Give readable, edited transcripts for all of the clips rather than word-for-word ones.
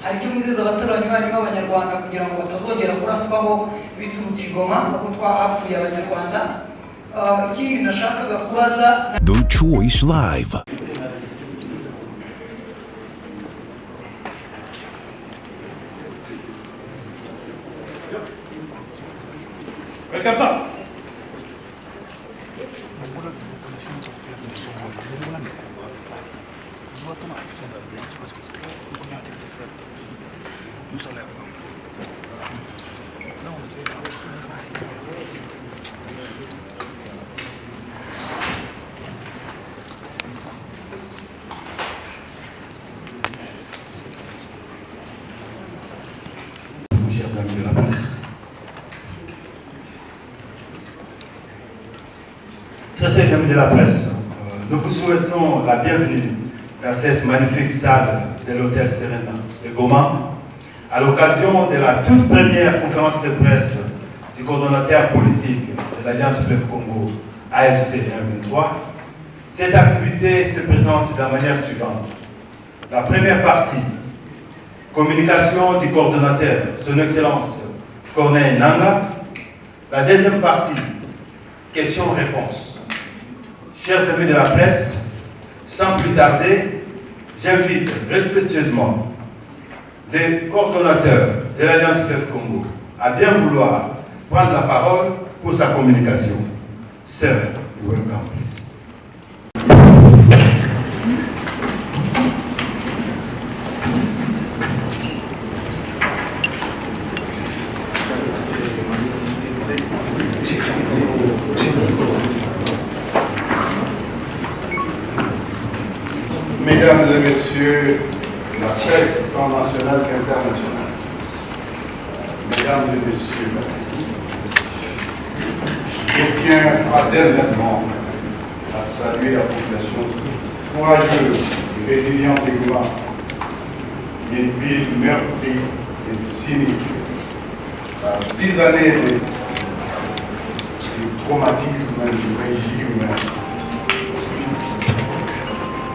hari icyo mwizeza abaturanyi banyu b'Abanyarwanda kugira ngo batazongera kuraswaho biturutse i Goma kuko twahapfuye Abanyarwanda. Ikindi nashakaga kubaza The Choice Live. Comme ça. Chers amis de la presse, très chers amis de la presse, nous vous souhaitons la bienvenue dans cette magnifique salle de l'hôtel Serena de Goma, à l'occasion de la toute première conférence de presse du coordonnateur politique de l'Alliance Fleuve Congo, AFC 123. Cette activité se présente de la manière suivante. La première partie, communication du coordonnateur, son Excellence Corneille Nangaa. La deuxième partie, questions-réponses. Chers amis de la presse, sans plus tarder, j'invite respectueusement les coordonnateurs de l'Alliance Fleuve Congo à bien vouloir prendre la parole pour sa communication. Sir, you welcome, please. Mesdames et messieurs, la presse tant nationale qu'internationale, mesdames et messieurs, la presse, je tiens fraternellement à saluer la population courageuse et résiliente de Goma, une ville meurtrie et sinistre par 6 années de traumatisme du régime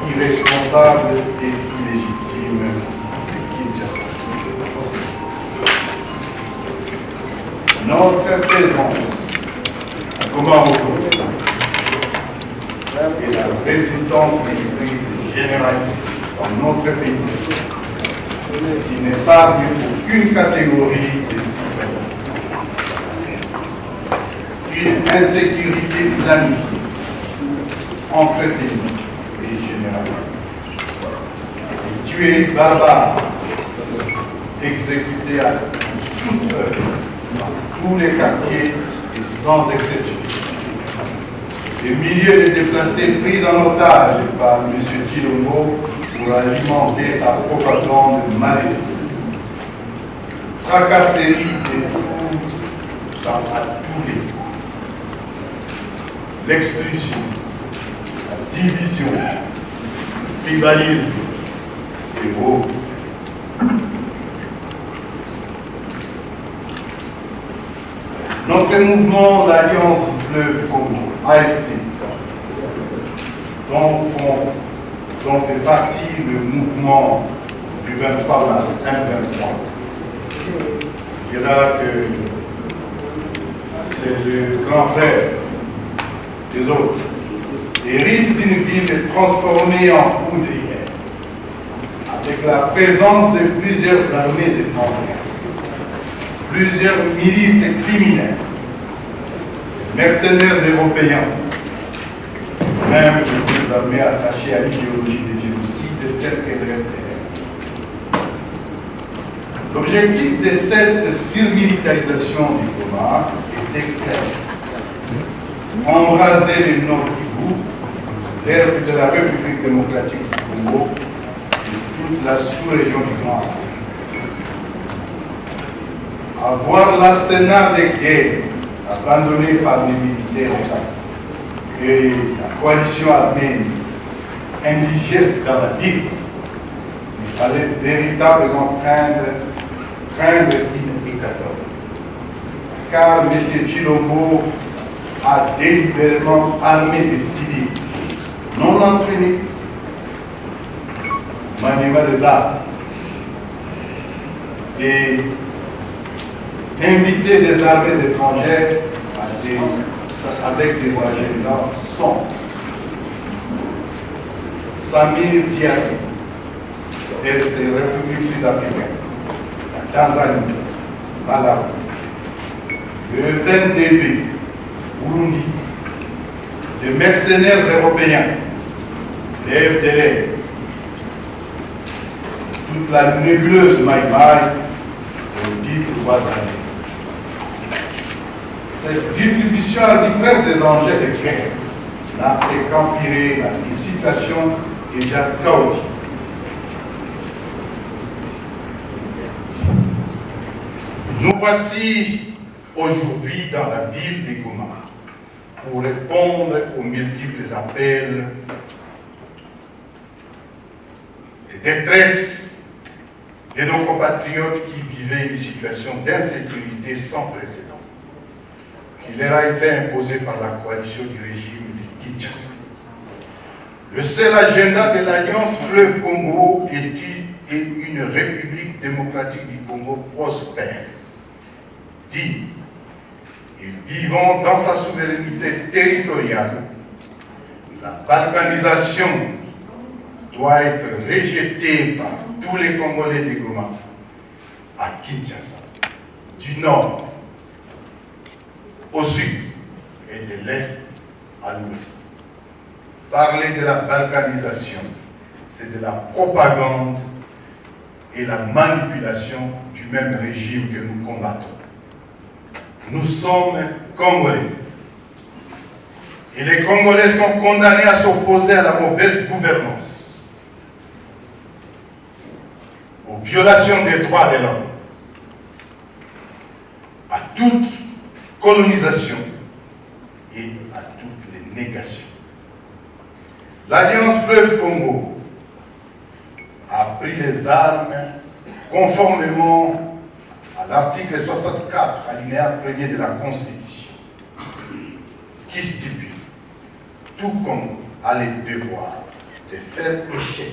irresponsable et illégitime de Kinshasa. Notre présence à Goma est la résultante d'une crise générale dans notre pays qui n'épargne aucune catégorie de citoyens. Une insécurité planifiée, entretenue, et tueries barbares exécutées à toute heure dans tous les quartiers et sans exception. Des milliers de déplacés pris en otage par M. Tshilombo pour alimenter sa propagande maléfique. Tracasseries et tout à tous les coups. L'expulsion, la division, tribalisme et autres. Notre mouvement d'Alliance Fleuve Congo, AFC, dont fait partie le mouvement du 23 mars 2023, dira que c'est le grand frère des autres, hérite d'une ville transformée en poudrière, avec la présence de plusieurs armées étrangères, plusieurs milices criminelles, mercenaires européens, même des armées attachées à l'idéologie des génocides tels qu'elles réfèrent. L'objectif de cette surmilitarisation du Goma était clair. Embraser le nord Kivu, l'est de la République démocratique du Congo et toute la sous-région du Grand. Avoir l'arsenal de guerre abandonné par les militaires et la coalition armée indigeste dans la ville, il fallait véritablement craindre une hécatombe. Car M. Tshilombo a délibérément armé des civils non entraînés, maniement des armes, et inviter des armées étrangères avec des agendas sombres. Samir Diassi, RC, République sud-africaine, la Tanzanie, Malawi, le FNDB, Burundi, les mercenaires européens, les FDLR, toute la nébuleuse Maïmaï et dit 3 années. Cette distribution arbitraire des engins de guerre n'a fait qu'empirer une situation déjà chaotique. Nous voici aujourd'hui dans la ville de Goma pour répondre aux multiples appels de détresse de nos compatriotes qui vivaient une situation d'insécurité sans précédent, qui leur a été imposée par la coalition du régime de Kinshasa. Le seul agenda de l'Alliance Fleuve Congo est une république démocratique du Congo prospère, digne et vivant dans sa souveraineté territoriale. La balkanisation doit être rejetée par tous les Congolais de Goma à Kinshasa, du nord au sud et de l'est à l'ouest. Parler de la balkanisation, c'est de la propagande et la manipulation du même régime que nous combattons. Nous sommes Congolais. Et les Congolais sont condamnés à s'opposer à la mauvaise gouvernance, aux violations des droits de l'homme, à toute colonisation et à toutes les négations. L'Alliance Fleuve Congo a pris les armes conformément à l'article 64, alinéa 1er de la Constitution, qui stipule tout Congo a le devoir de faire échec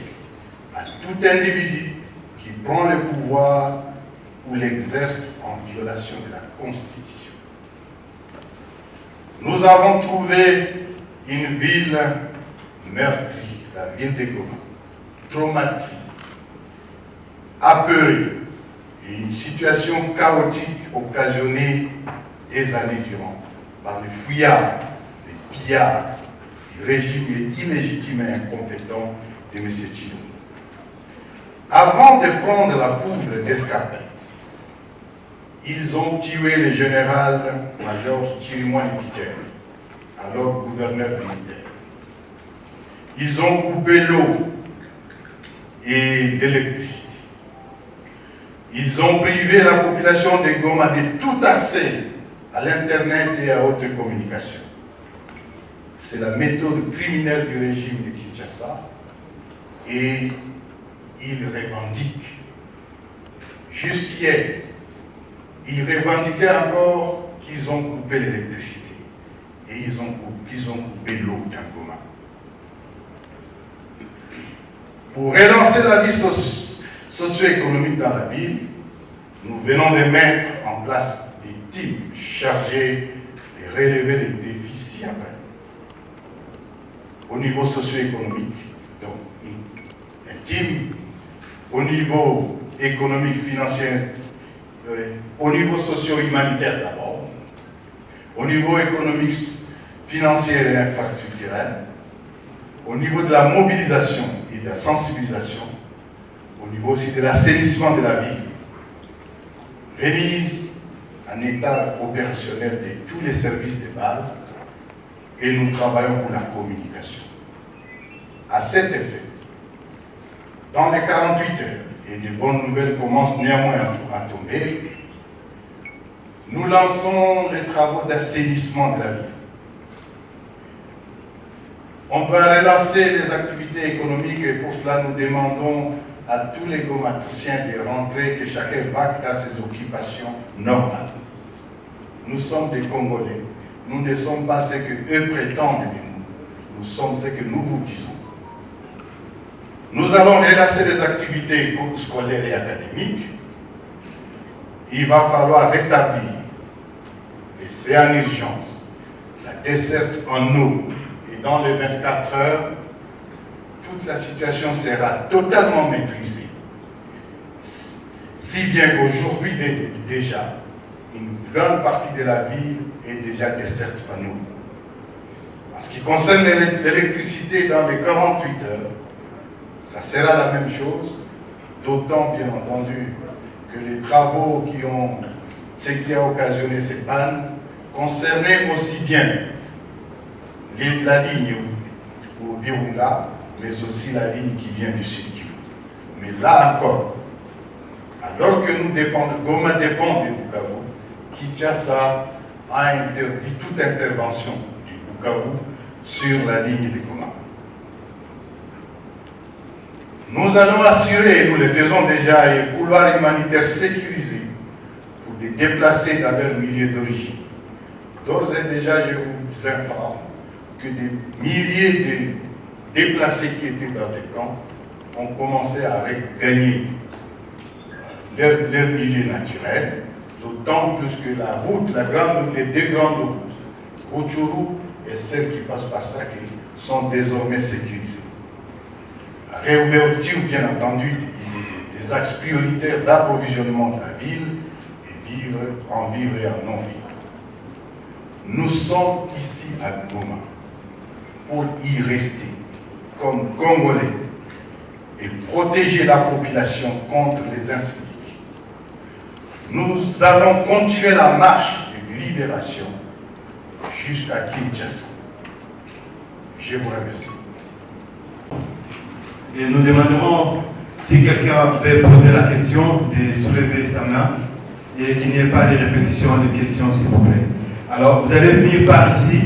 à tout individu qui prend le pouvoir ou l'exerce en violation de la Constitution. Nous avons trouvé une ville meurtrie, la ville de Goma, traumatisée, apeurée, et une situation chaotique occasionnée des années durant par les fouillards, les pillards, du régime illégitime et incompétent de M. Tshilombo. Avant de prendre la poudre d'escarpette, ils ont tué le général-major Chirimwani Peter, alors gouverneur militaire. Ils ont coupé l'eau et l'électricité. Ils ont privé la population de Goma de tout accès à l'Internet et à haute communication. C'est la méthode criminelle du régime de Kinshasa et ils revendiquent. Jusqu'hier, ils revendiquaient encore qu'ils ont coupé l'électricité et qu'ils ont coupé l'eau dans Goma. Pour relancer la vie socio-économique dans la ville, nous venons de mettre en place des teams chargés de relever les défis ci-après. Au niveau socio-économique, donc un team au niveau économique, financier, au niveau socio-humanitaire d'abord, au niveau économique, financier et infrastructurel, au niveau de la mobilisation et de la sensibilisation, au niveau aussi de l'assainissement de la ville, remise en état opérationnel de tous les services de base, et nous travaillons pour la communication. À cet effet, dans les 48 heures, et de bonnes nouvelles commencent néanmoins à tomber, nous lançons les travaux d'assainissement de la ville. On va relancer les activités économiques et pour cela nous demandons à tous les gomatriciens de rentrer, que chacun vaque dans ses occupations normales. Nous sommes des Congolais, nous ne sommes pas ce qu'eux prétendent de nous, nous sommes ce que nous vous disons. Nous allons relancer les activités scolaires et académiques. il va falloir rétablir, et c'est en urgence, la desserte en eau. Et dans les 24 heures, toute la situation sera totalement maîtrisée. Si bien qu'aujourd'hui déjà, une grande partie de la ville est déjà desserte en eau. En ce qui concerne l'électricité dans les 48 heures, ça sera la même chose, d'autant bien entendu que les travaux ce qui a occasionné ces pannes concernaient aussi bien la ligne au Virunga, mais aussi la ligne qui vient du Sud Kivu. Mais là encore, alors que Goma dépend du Bukavu, Kinshasa a interdit toute intervention du Bukavu sur la ligne de Goma. Nous allons assurer, nous le faisons déjà, un couloir humanitaire sécurisé pour les déplacer dans leur milieu d'origine. D'ores et déjà, je vous informe que des milliers de déplacés qui étaient dans des camps ont commencé à regagner leur milieu naturel, d'autant plus que la route, les deux grandes routes, Rutshuru et celle qui passe par Sake, sont désormais sécurisées. La réouverture, bien entendu, des axes prioritaires d'approvisionnement de la ville, et en vivre et en non-vivre. Nous sommes ici à Goma pour y rester comme Congolais et protéger la population contre les inciviques. Nous allons continuer la marche de libération jusqu'à Kinshasa. Je vous remercie. Et nous demanderons, si quelqu'un veut poser la question, de soulever sa main et qu'il n'y ait pas de répétition de questions, s'il vous plaît. Alors, vous allez venir par ici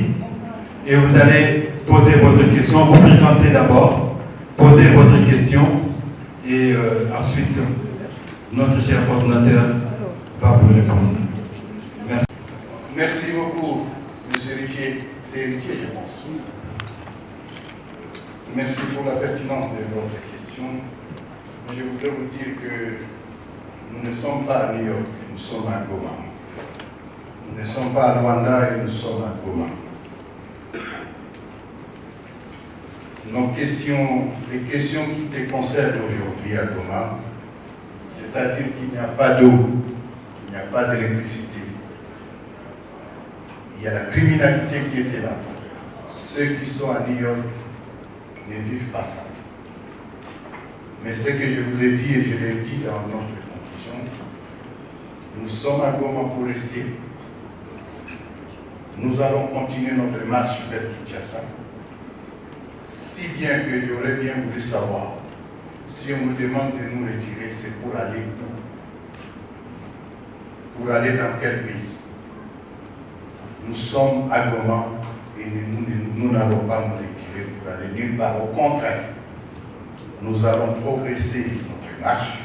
et vous allez poser votre question. Vous présentez d'abord, posez votre question et ensuite, notre cher coordinateur va vous répondre. Merci. Merci beaucoup, M. Héritier. C'est Héritier, je pense. Merci pour la pertinence de votre question. Je voudrais vous dire que nous ne sommes pas à New York, nous sommes à Goma. Nous ne sommes pas à Rwanda et nous sommes à Goma. Les questions qui te concernent aujourd'hui à Goma, c'est-à-dire qu'il n'y a pas d'eau, il n'y a pas d'électricité, il y a la criminalité qui était là. Ceux qui sont à New York ne vivent pas ça. Mais ce que je vous ai dit, et je l'ai dit dans notre conclusion, nous sommes à Goma pour rester. Nous allons continuer notre marche vers Kinshasa. Si bien que j'aurais bien voulu savoir, si on nous demande de nous retirer, c'est pour aller où? Pour aller dans quel pays? Nous sommes à Goma et nous n'allons pas nous retirer pour aller nulle part. Au contraire, nous allons progresser notre marche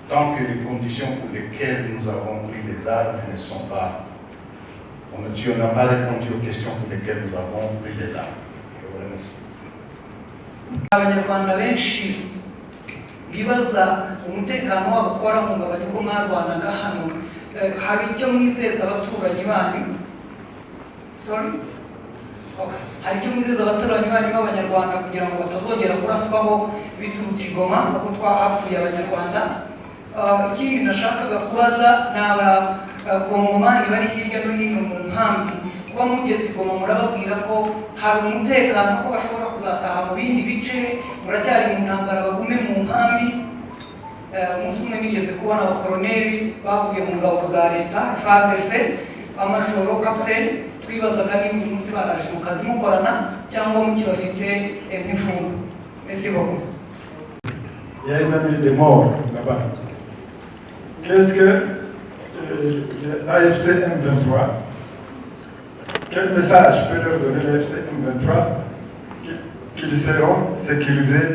tant que les conditions pour lesquelles nous avons pris les armes ne sont pas... On n'a pas répondu aux questions pour lesquelles nous avons pris les armes. Je vous remercie. Abanyarwanda benshi bibaza umutekano wabo ko warahungabanye ubwo mwarwanaga hano, hari icyo mwizeza abaturanyi banyu? Sorry? Okay. Hari icyo mwizeza abaturanyi banyu b'Abanyarwanda kugira ngo batazongera kuraswaho biturutse i Goma kuko twahapfuye Abanyarwanda? Ikindi nashakaga kubaza ni abakongomani bari hirya no hino mu nkambi, kuba mugeze i Goma murababwira ko hari umutekano, ko bashobora kuzataha mu bindi bice, muracyari mu ntambara, bagume mu nkambi. Umunsi umwe nigeze kubona abakoroneri bavuye mu ngabo za leta FARDC, amajoro, kapiteni, twibazaga niba uyu munsi baraje mu kazi mukorana cyangwa mukibafite nk'imfungwa. Merci beaucoup. Il y a une amie de mort là-bas. Qu'est-ce que l'AFC M23, quel message peut leur donner l'AFC M23 qu'ils seront sécurisés,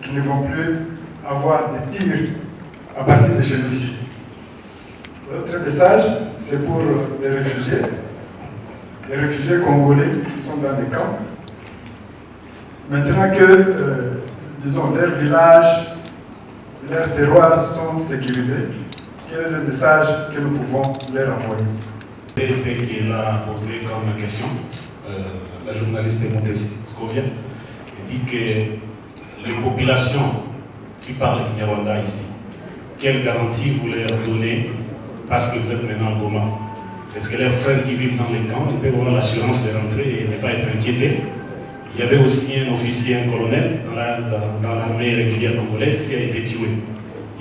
qu'ils ne vont plus avoir des tirs à partir de chez nous ici? L'autre message, c'est pour les réfugiés congolais qui sont dans les camps. Maintenant que, disons, leurs villages, leurs terroirs sont sécurisés, quel est le message que nous pouvons leur envoyer? Et ce qu'il a posé comme question, la journaliste Montesi Scovia, dit que les populations qui parlent Kinyarwanda ici, quelle garantie vous leur donnez parce que vous êtes maintenant à Goma? Est-ce que leurs frères qui vivent dans les camps, ils peuvent avoir l'assurance de rentrer et ne pas être inquiétés? Il y avait aussi un officier, un colonel dans l'armée régulière congolaise qui a été tué.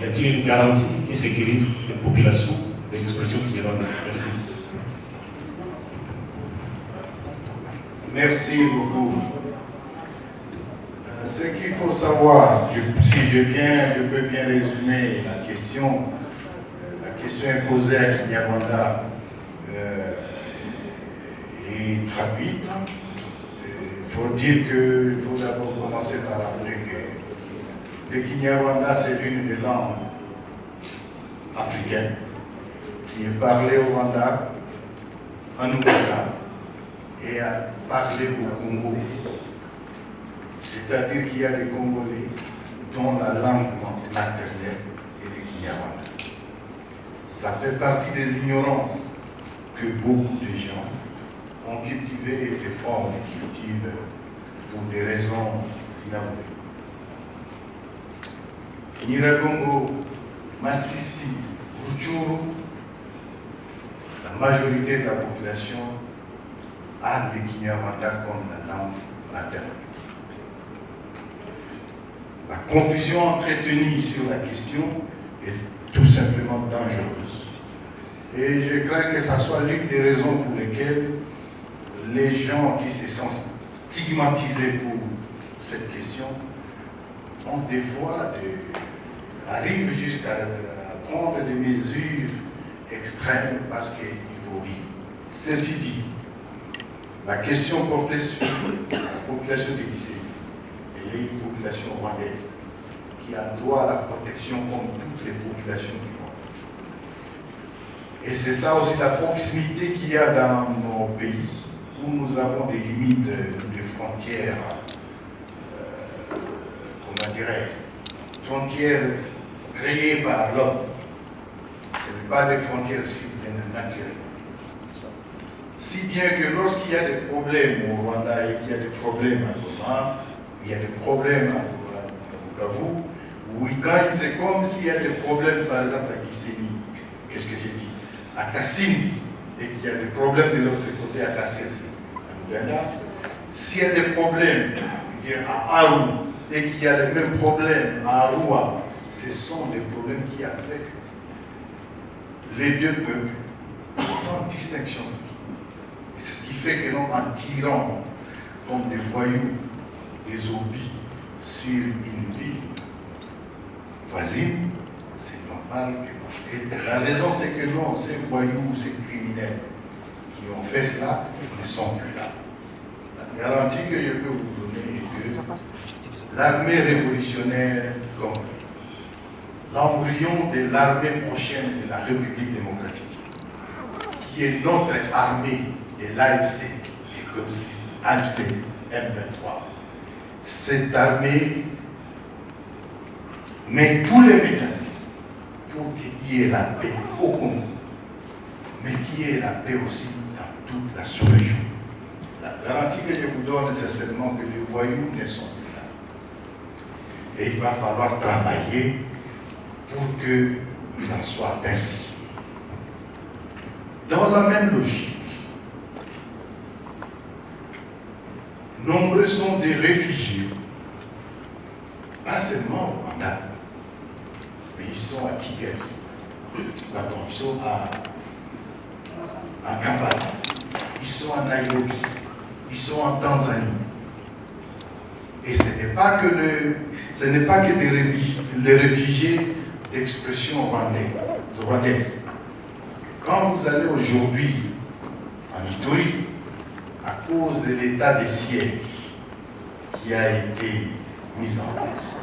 Y a-t-il une garantie qui sécurise cette population de l'expression Kinyarwanda? Merci. Merci beaucoup. Ce qu'il faut savoir, si je peux bien résumer la question est posée à Kinyarwanda et traduite. Il faut dire qu'il faut d'abord commencer par rappeler que le Kinyarwanda, c'est l'une des langues africaines qui est parlée au Rwanda, en Ouganda et parlée au Congo. C'est-à-dire qu'il y a des Congolais dont la langue maternelle est le Kinyarwanda. Ça fait partie des ignorances que beaucoup de gens ont cultivé des formes de cultive pour des raisons inavouées. Nyiragongo, Massissi, Rutshuru, la majorité de la population a le Kinyarwanda comme la langue maternelle. La confusion entretenue sur la question est tout simplement dangereuse. Et je crains que ce soit l'une des raisons pour lesquelles les gens qui se sentent stigmatisés pour cette question ont des fois arrivent jusqu'à prendre des mesures extrêmes parce qu'il faut vivre. Ceci dit, la question portait sur la population de Gisenyi. Et une population rwandaise qui a droit à la protection comme toutes les populations du monde. Et c'est ça aussi la proximité qu'il y a dans nos pays où nous avons des limites, des frontières, comment dirais-je, frontières créées par l'homme. Ce n'est pas des frontières naturelles. Si bien que lorsqu'il y a des problèmes au Rwanda et qu'il y a des problèmes à Goma, il y a des problèmes à Bukavu, oui, c'est comme s'il y a des problèmes, par exemple, à Gisenyi, qu'est-ce que j'ai dit, à Kasindi, et qu'il y a des problèmes de l'autre côté à Kasese, à Uganda. S'il y a des problèmes à Aru, et qu'il y a les mêmes problèmes à Arua, ce sont des problèmes qui affectent les deux peuples, sans distinction. Et c'est ce qui fait que nous, en tirant comme des voyous, des zombies sur une ville voisine, c'est normal que non. Et la raison, c'est que non, ces voyous ou ces criminels qui ont fait cela ne sont plus là. La garantie que je peux vous donner est que l'armée révolutionnaire congolaise, l'embryon de l'armée prochaine de la République démocratique, qui est notre armée de l'AFC, AFC M23, cette armée met tous les mécanismes pour qu'il y ait la paix au Congo, mais qu'il y ait la paix aussi dans toute la sous-région. La garantie que je vous donne, c'est seulement que les voyous ne sont plus là. Et il va falloir travailler pour qu'il en soit ainsi. Dans la même logique, nombreux sont des réfugiés, pas seulement au Rwanda, mais ils sont à Kigali, pardon, ils sont à Kampala, ils sont à Nairobi, ils sont en Tanzanie. Et ce n'est pas que des réfugiés d'expression rwandaise. Quand vous allez aujourd'hui en Ituri, à cause de l'état de siège qui a été mis en place,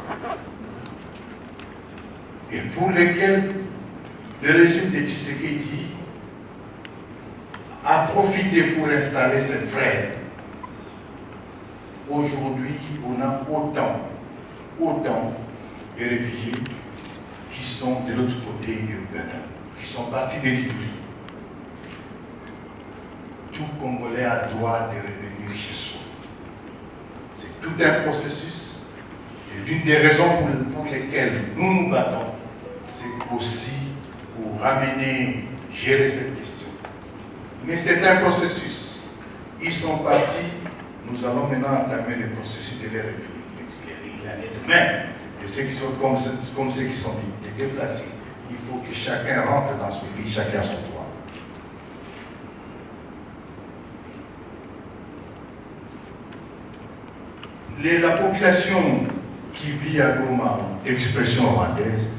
et pour lesquels le régime de Tshisekedi a profité pour installer ses frères. Aujourd'hui, on a autant de réfugiés qui sont de l'autre côté de l'Ouganda. qui sont partis de l'Itourie. Tout Congolais a droit de revenir chez soi. C'est tout un processus. Et l'une des raisons pour lesquelles nous nous battons, c'est aussi pour ramener, gérer cette question. Mais c'est un processus. Ils sont partis, nous allons maintenant entamer le processus de les république. Il y en a de même. Et ceux qui sont comme ceux qui sont déplacés. Il faut que chacun rentre dans son pays, chacun a son droit. La population qui vit à Goma, d'expression rwandaise,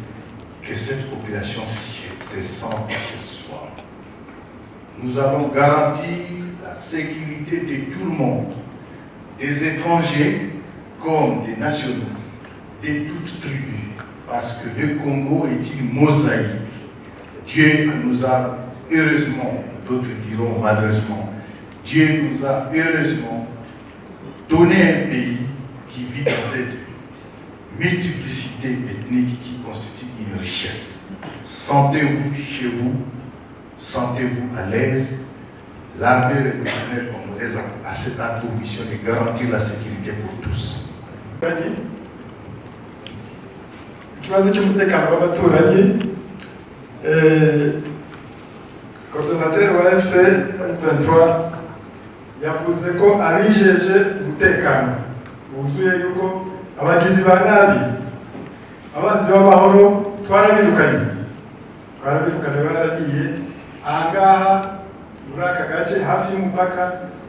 que cette population se sente chez soi. Nous allons garantir la sécurité de tout le monde, des étrangers comme des nationaux, de toutes tribus, parce que le Congo est une mosaïque. Dieu nous a heureusement, d'autres diront malheureusement, Dieu nous a heureusement donné un pays qui vit dans cette multiplicité ethnique qui constitue une richesse. Sentez-vous chez vous, sentez-vous à l'aise. L'armée révolutionnaire congolaise a cette mission de garantir la sécurité pour tous. Ikibazo cy'umutekano w'abaturanyi, coordinateur wa FC 23 yavuze ko abijeje umutekano wuzuye yuko abagizi ba nabi abanzi b'amahoro twarabirukanye baragiye ahangaha muri aka gace hafi y'umupaka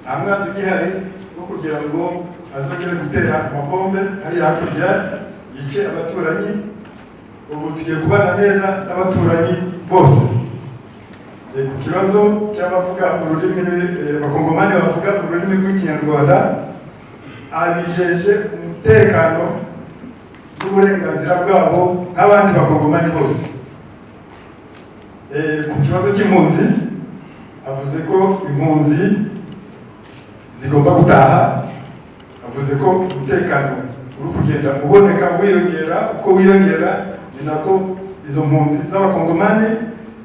nta mwanzi ugihari wo kugira ngo azongere gutera amabombe hariya hakurya yice abaturanyi. Ubu tugiye kubana neza n'abaturanyi bose. Ku kibazo cy'abavuga ururimi abakongomani bavuga ururimi rw'ikinyarwanda, abijeje umutekano n'uburenganzira bwabo nk'abandi bakongomani bose. Ku kibazo cy'impunzi avuze ko impunzi zigomba gutaha, avuze ko umutekano uri kugenda uboneka wiyongera, uko wiyongera ni nako izo mpunzi z'abakongomani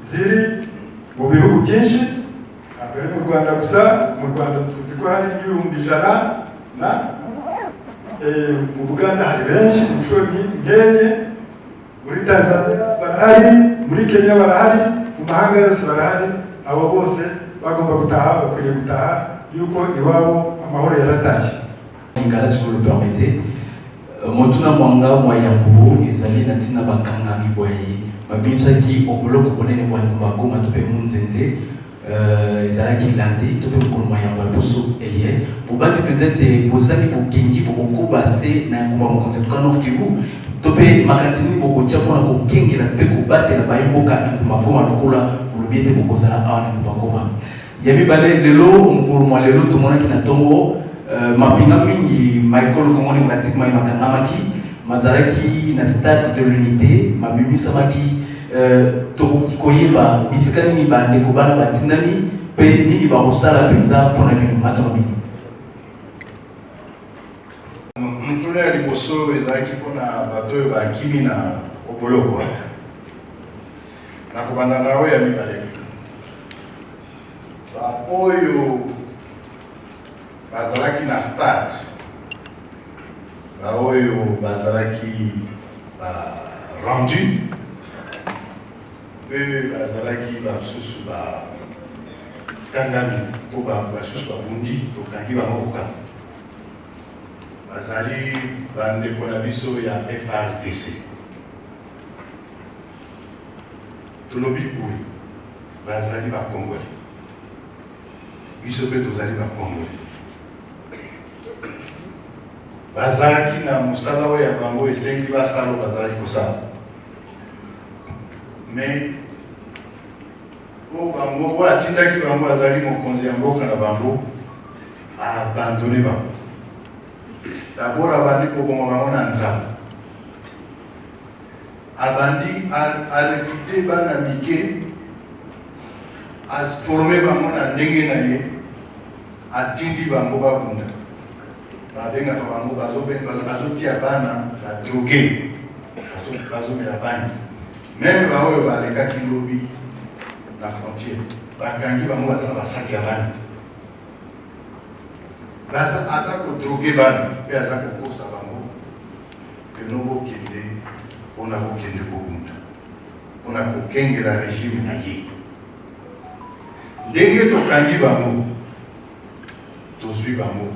ziri mu bihugu byinshi, ntabwo ari mu Rwanda gusa. Mu Rwanda tuzi ko hari ibihumbi 100, mu Buganda hari benshi inshuro nkenye, muri Tanzania barahari, muri Kenya barahari, mu mahanga yose barahari. Abo bose bagomba gutaha, bakwiriye gutaha yuko iwabo amahoro yaratashye. Ingala, si vous le permettez, Motuna Mwanga Mwayambu izali na tina bakanga biboye babinchaki oboloko bonene bwa Goma tope munzenze izalaki landi tope mukolo Mwayambu poso eye bobati peut-être bozali bokengi bokoba se na ngoma mokonzi tuka Nord Kivu tope makantini bokotia pona kokengela pe kobatela bayimboka ngoma Goma lokola bolobiete bokozala awana ngoma Goma yami bale lelo mukolo mwa lelo tomona kina tongo mapinga mingi Michael Kongoni pratiquement makangamaki mazaraki na stade de l'unité mabimisa maki tokoki koyeba bisikani ni bande ko bana batindani pe nini ba osala penza pona bino matono bino mutuna ya liboso ezaki pona bato ba kimi na oboloko na kubanda nawe ya mibale ba oyo bazalaki na stade baoyo bazalaki rendu pe bazalaki basusu bakangami po basusu babundi tokangi bango bazali bandeko na biso ya FRDC tolobi boye bazali bakongoli biso pe tozali bakongoli bazalaki na musala oyo ya bango esengi basala bazali kosala mais o bango oyo atindaki bango azali mokonzi ya mboka na bango aabandone bango d'abord abandi koboma bango na nzambe abandi arekute bana mike aforme bango na ndenge na ye atindi bango babunda babengaka bango bazotia bana badroge bazomela bangi meme baoyo balekaki lobi la frontière. Bakangi bango baza na basaki ya bana. Baza aza ko droguer bana, pe aza ko kosa bango. Que no bokende, ona bokende kobunda. Ona kokengela régime na ye. Ndenge tokangi bango, tozwi bango.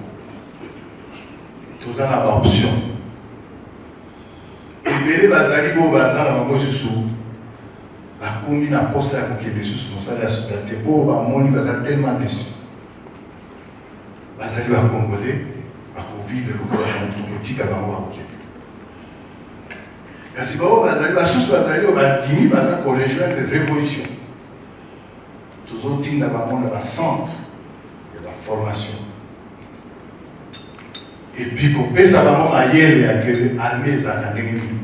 Toza na ba option. Ebele bazali bo baza na bango susu. Bakomi na poste ya kokende susu mosala ya soudate bo bamoni baza tellement déçu. Bazali ba Congolais bakovivre lokola kotika bango bakokende. Kasi bao bazali basusu bazali o bandimi baza korejoindre révolution. Tozotinda bango na bacentre ya baformation. Et puis kopesa bango mayele ya kele armée ezalaka ndenge nini.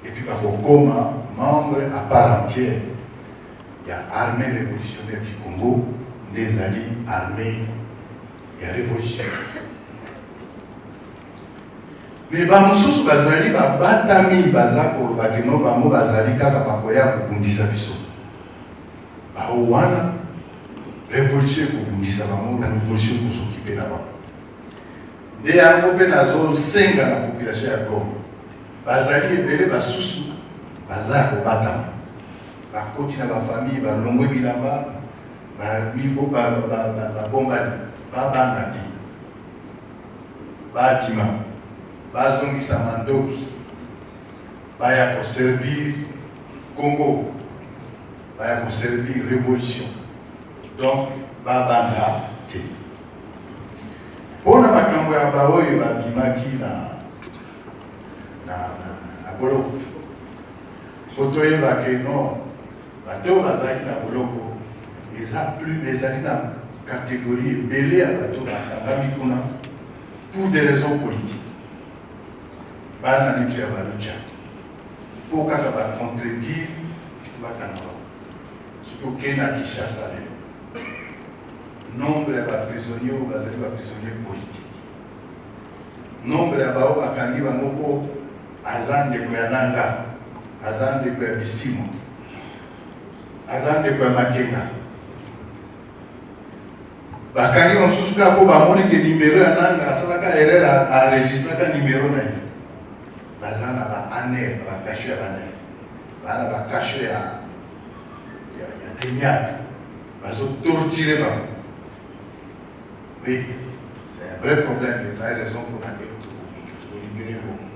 Et puis bakokoma membre à part entière. Il y a l'armée révolutionnaire du Congo, des alliés armés, il y a révolution. Mais bamususu bazali batami bazako bakino bamo bazali kaka bakoya kubundisa biso. Bawana révolution kubundisa bamo révolution pour s'occuper là-bas. Des yango pe nazo senga na population ya Goma. Bazali ebele basusu bazako batama. Bakoti na ba famille balongwe bilamba ba mibo ba bombani ba bangati. Ba kima bazongisa mandoki baya ko servir Congo baya ko servir révolution. Donc ba banga te. Pona makambo ya baoyo babimaki na boloko. Photo yebake non bato bazaki na boloko eza plus ezali na catégorie ebele ya bato bakangami kuna pour des raisons politiques. Bana nitu ya balucha po kaka bacontredire bakanga soki okei na Kinshasa lelo nombre ya baprisonnier oyo bazali baprisonnier politique, nombre ya bao bakangi bango po aza ndeko ya nanga, aza ndeko ya bisimo, aza ndeko ya makenga. Bakangi mosusu kaka po bamoni ke nimero ya nanga asalaka erreur aregistraka nimero na ye. Baza na ba-aner, bakashe ya baner, bana bakashe ya teniaka, bazotortire bango. Oui, c'est un vrai problème, ils ont raison pour laquelle tu libérer beaucoup.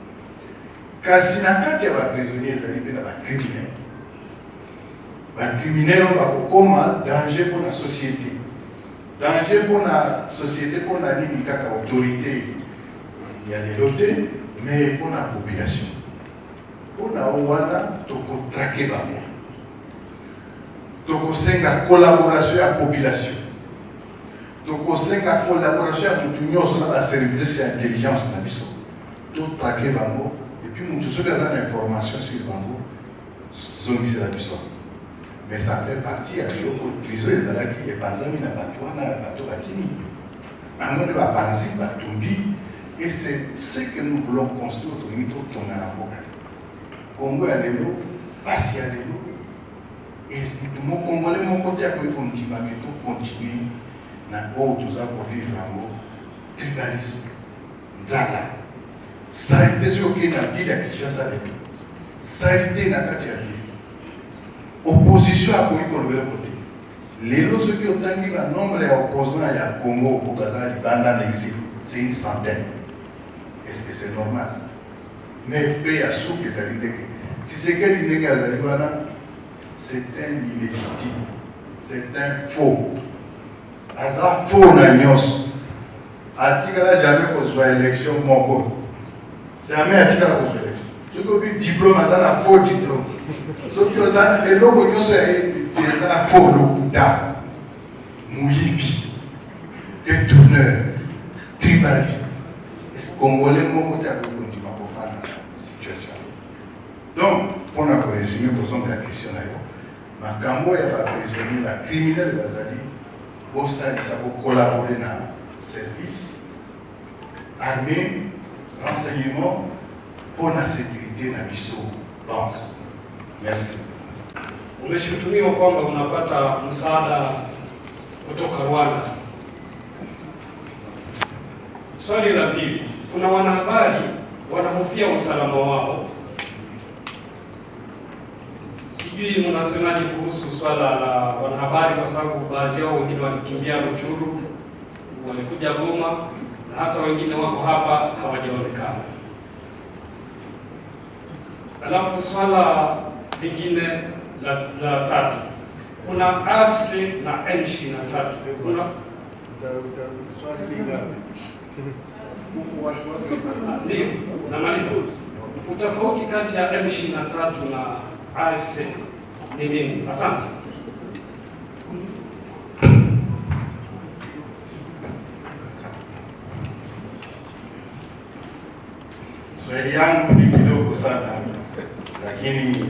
Kasi na kati ya baprisonnier ezali mpe na bacriminel. Bacriminel oyo bakokoma danger pour la société. Danger pour la société, pour la nini kaka autorité ya lelo te, mais pour la population. Pour la wana tokotrake bango. Tokosenga collaboration ya population. Tokosenga collaboration ya mutu nyonso na baservice ya intelligence na biso. Totrake bango. Et puis, nous tous aza na information sur bango, zongisi la biso. Mais ça fait partie ya biloko prison ezalaki epanzami na bato wana bato bakimi. Bango nde bapanzi batumbi. Et c'est ce que nous voulons construire tolingi totonga na mboka. Congo ya lelo, basi ya lelo. Et mo Congolais moko te akoki kondima ke tocontinue na oyo toza kovivre yango tribalisme, nzala. Salité sur qui na ville ya Kinshasa lelo. Salité na kati ya ville. Opposition akoki kolobela kote. Lelo soki otangi ba nombre ya opposants ya Congo au bazali banda en exil, c'est une centaine. Est-ce que c'est normal? Mais pe ya souki ezali ndenge. Tshisekedi ndenge azali wana, c'est un illégitime. C'est un faux. Aza faux na nyonso. Atikala jamais kozwa élection moko. Jamais atika la kozwa élection. Ce qui est diplôme, c'est un faux diplôme. Ce qui est eloko nyonso c'est un faux lokuta. Mouyibi, détourneur, tribaliste. Est-ce Congolais moko te akokondima kofanda situation. Donc, pour nous résumer, posons la question là. Makambo ya ba prisonnier, la criminel bazali, au sein ça va collaborer dans service, armée, renseignement pour la sécurité na biso pense. Merci. umeshutumiwa kwamba unapata msaada kutoka Rwanda. Swali la pili, kuna wanahabari wanahofia usalama wao. Sijui mnasemaje kuhusu swala la wanahabari, kwa sababu baadhi yao wengine walikimbia Ruchuru, walikuja Goma, na hata wengine wako hapa hawajaonekana. Alafu swala lingine la tatu, kuna AFC na M23. Kuna ndio namaliza. Utofauti kati ya M23 na AFC ni nini? Asante. Swali yangu ni kidogo sana, lakini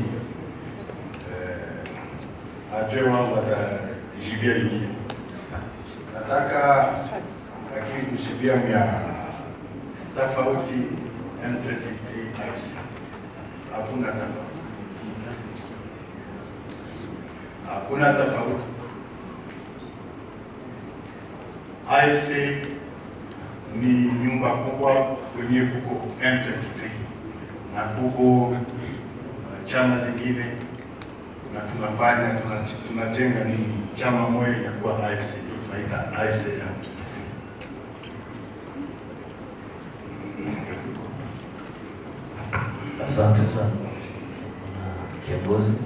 adjoe wangu atajibia lingine. Nataka lakini kushibia mya tofauti M23 AFC. Hakuna tofauti. Hakuna tofauti. AFC ni nyumba kubwa kwenye kuko M23 na kuko chama zingine, na tunajenga nini chama moja inakuwa AFC, tunaita AFC M23. Asante sana kiongozi.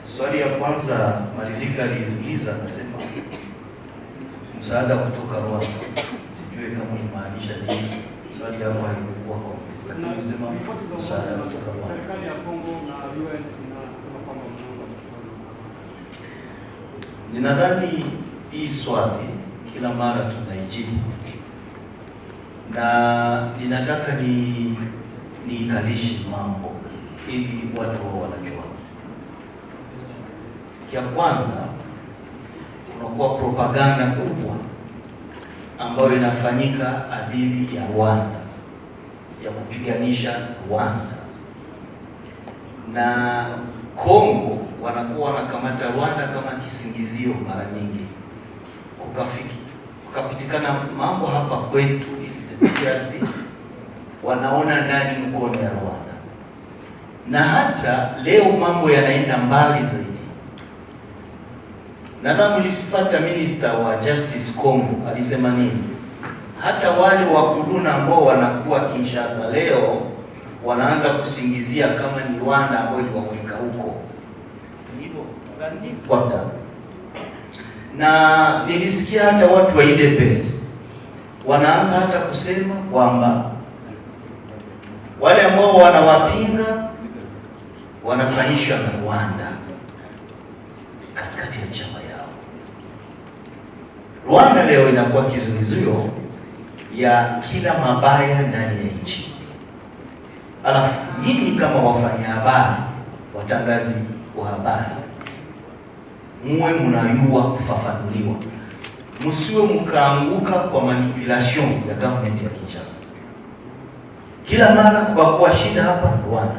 Swali ya kwanza Malivika aliuliza, anasema msaada kutoka Rwanda. Sijui kama unamaanisha nini. Swali yako haikuwa kwa, lakini unasema msaada kutoka Rwanda. Serikali ya Kongo na UN inasema kwamba Ninadhani hii swali kila mara tunaijibu, na ninataka niikalishe mambo ili watu wao wanajua. Kia kwanza, kunakuwa propaganda kubwa ambayo inafanyika dhidi ya Rwanda, ya kupiganisha Rwanda, na Kongo wanakuwa wanakamata Rwanda kama kisingizio mara nyingi. Kukapitikana mambo hapa kwetu DRC, wanaona ndani mkono ya Rwanda, na hata leo mambo yanaenda mbali zaidi. Nadhani mlisifuata Minister wa Justice Kongo alisema nini? Hata wale wakuluna ambao wanakuwa Kinshasa leo wanaanza kusingizia kama ni Rwanda ambao iliwaweka huko. Ndivyo fuata. Na nilisikia hata watu wa UDPS wanaanza hata kusema kwamba wale ambao wanawapinga wanafanyishwa na Rwanda katikati ya chama yao. Rwanda leo inakuwa kizuizio ya kila mabaya ndani ya nchi. Alafu nyinyi kama wafanya habari, watangazi wa habari, muwe mnayua kufafanuliwa. Msiwe mkaanguka kwa manipulation ya government ya Kinshasa. Kila mara kwa kuwa shida hapa Rwanda,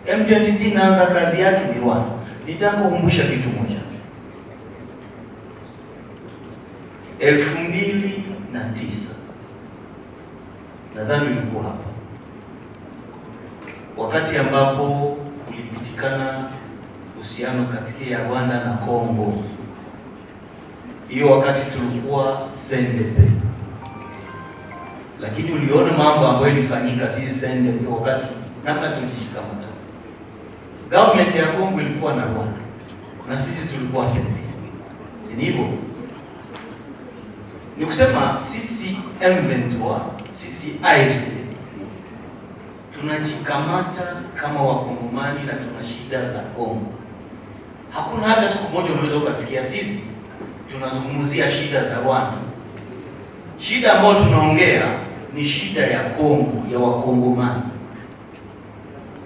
M23 inaanza kazi yake ni Rwanda. Nitaka kukumbusha kitu moja. 2009 nadhani ulikuwa hapa, wakati ambapo kulipitikana uhusiano kati ya Rwanda na Kongo. Hiyo wakati tulikuwa CNDP, lakini uliona mambo ambayo ilifanyika sisi CNDP wakati namna tulishikamana. Government ya Kongo ilikuwa na Rwanda na sisi tulikuwa pembeni, si ndivyo? Ni kusema sisi M23, sisi AFC tunajikamata kama Wakongomani na tuna shida za Kongo. Hakuna hata siku moja unaweza ukasikia sisi tunazungumzia shida za Rwanda. Shida ambayo tunaongea ni shida ya Kongo, ya Wakongomani.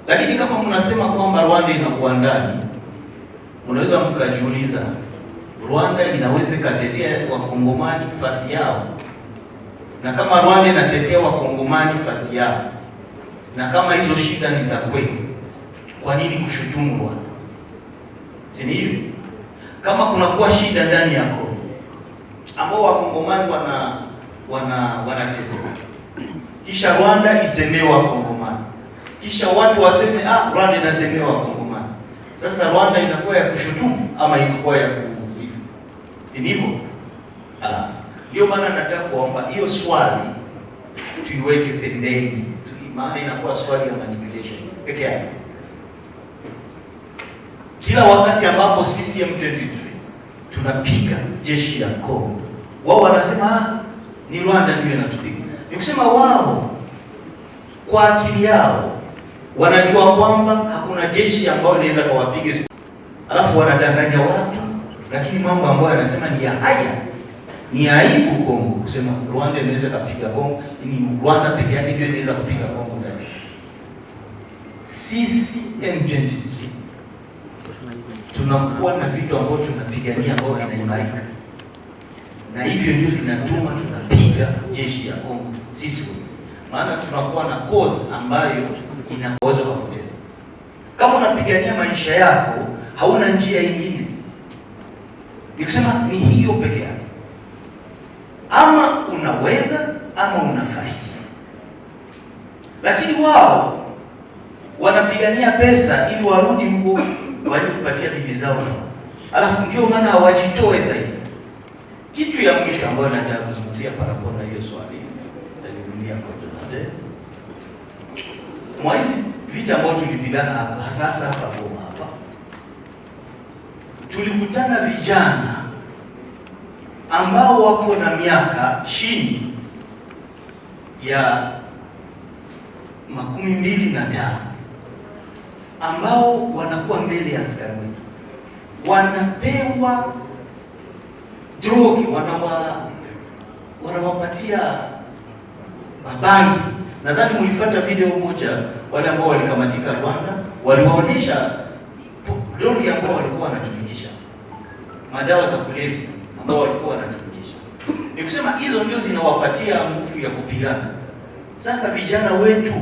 Lakini kama mnasema kwamba Rwanda inakuwa ndani, unaweza mkajiuliza, Rwanda inaweza katetea Wakongomani fasi yao? Na kama Rwanda inatetea Wakongomani fasi yao, na kama hizo shida ni za kweli, kwa nini kushutumu Rwanda? hiyo. Kama kunakuwa shida ndani ya Kongo ambao wakongomani wanateseka, kisha Rwanda isemewa Wakongomani, kisha watu waseme Rwanda inasemewa Wakongomani. Sasa Rwanda inakuwa ya kushutumu ama inakuwa ya kusifu? Ndivyo. Alafu ndio maana nataka kuomba hiyo swali tuiweke pembeni, maana inakuwa swali ya manipulation peke yake. Kila wakati ambapo sisi M23 tunapiga jeshi ya Kongo, wao wanasema ni Rwanda ndio inatupiga. Ni kusema wao kwa akili yao wanajua kwamba hakuna jeshi ambayo inaweza kuwapiga, alafu wanadanganya watu, lakini mambo ambayo yanasema ni ya haya, ni aibu Kongo kusema Rwanda inaweza kupiga Kongo, ni Rwanda peke yake ndio inaweza kupiga Kongo ndani. Sisi M23 tunakuwa na vitu ambavyo tunapigania ambavyo vinaimarika, na hivyo ndio vinatuma tunapiga jeshi ya Kongo sisi, maana tunakuwa na cause ambayo inaweza kupoteza. Kama unapigania maisha yako, hauna njia nyingine, nikusema ni hiyo peke yake, ama unaweza ama unafariki. Lakini wao wanapigania pesa ili warudi huko waje kupatia bibi zao, alafu ndio maana hawajitoe zaidi. Kitu ya mwisho ambayo nataka kuzungumzia parapona hiyo swali nitarudia kwa dote mwaizi vita ambayo tulipigana hapa, hasa hapa Goma hapa, tulikutana vijana ambao wako na miaka chini ya 25 ambao wanakuwa mbele ya askari wetu, wanapewa drogi, wanawapatia mabangi. Nadhani mlifuata video moja, wale ambao walikamatika Rwanda waliwaonesha drogi ambao walikuwa wanatumikisha, madawa za kulevya ambao walikuwa wanatumikisha. Ni kusema hizo ndio zinawapatia nguvu ya kupigana. Sasa vijana wetu